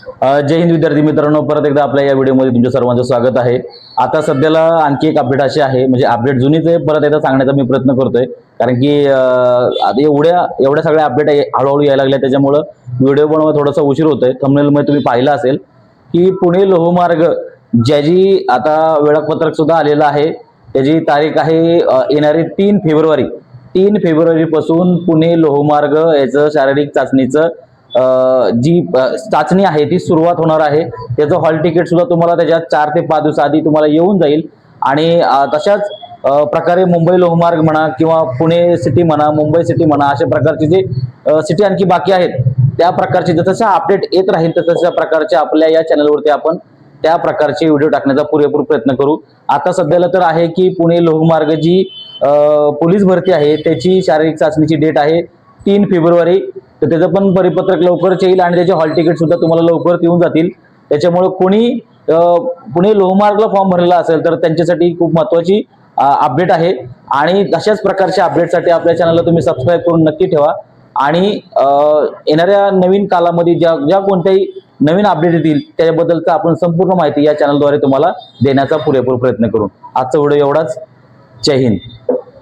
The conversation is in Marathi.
जय हिंद विद्यार्थी मित्रांनो, परत एकदा आपल्या या व्हिडिओमध्ये तुमच्या सर्वांचं स्वागत आहे। आता सध्याला आणखी एक अपडेट अशी आहे, म्हणजे अपडेट जुनीच आहे, परत एकदा सांगण्याचा मी प्रयत्न करतोय, कारण की आता एवढ्या सगळ्या अपडेट हळूहळू यायला लागल्या, त्याच्यामुळे व्हिडिओ बनवणं थोडंसं उशीर होतोय। थंबनेलमध्ये तुम्ही पाहिलं असेल की पुणे लोहमार्ग ज्याची आता वेळापत्रक सुद्धा आलेलं आहे, त्याची तारीख आहे येणारी 3 फेब्रुवारी। 3 फेब्रुवारी पासून पुणे लोहमार्ग याचं शारीरिक चाचणीचं जी चाचणी आहे ती सुरुवात होणार आहे। त्याचं हॉल तिकीट सुद्धा तुम्हाला त्याच्या 4 ते 5 दिवस आधी तुम्हाला येऊन जाईल। आणि तशाच प्रकारे मुंबई लोहमार्ग म्हणा किंवा पुणे सिटी म्हणा, मुंबई सिटी म्हणा, अशा प्रकारचे जे सिटी आणखी बाकी आहेत, त्या प्रकारचे जसं अपडेट येत राहील तशा प्रकारचे आपल्या या चॅनलवरती आपण त्या प्रकारचे व्हिडिओ टाकण्याचा पुरेपूर प्रयत्न करू। आता सध्याला तर आहे की पुणे लोहमार्ग जी पोलीस भरती आहे त्याची शारीरिक चाचणीची डेट आहे 3 फेब्रुवारी। तर त्याचं पण परिपत्रक लवकरच येईल आणि त्याचे हॉल तिकीट सुद्धा तुम्हाला लवकरच येऊन जातील। त्याच्यामुळे कोणी पुणे लोहमार्गला फॉर्म भरलेला असेल तर त्यांच्यासाठी खूप महत्त्वाची अपडेट आहे। आणि अशाच प्रकारच्या अपडेटसाठी आपल्या चॅनलला तुम्ही सबस्क्राईब करून नक्की ठेवा। आणि येणाऱ्या नवीन कालामध्ये ज्या कोणत्याही नवीन अपडेट येतील त्याबद्दलचा आपण संपूर्ण माहिती या चॅनलद्वारे तुम्हाला देण्याचा पुरेपूर प्रयत्न करू। आजचा व्हिडिओ एवढाच। जय हिंद।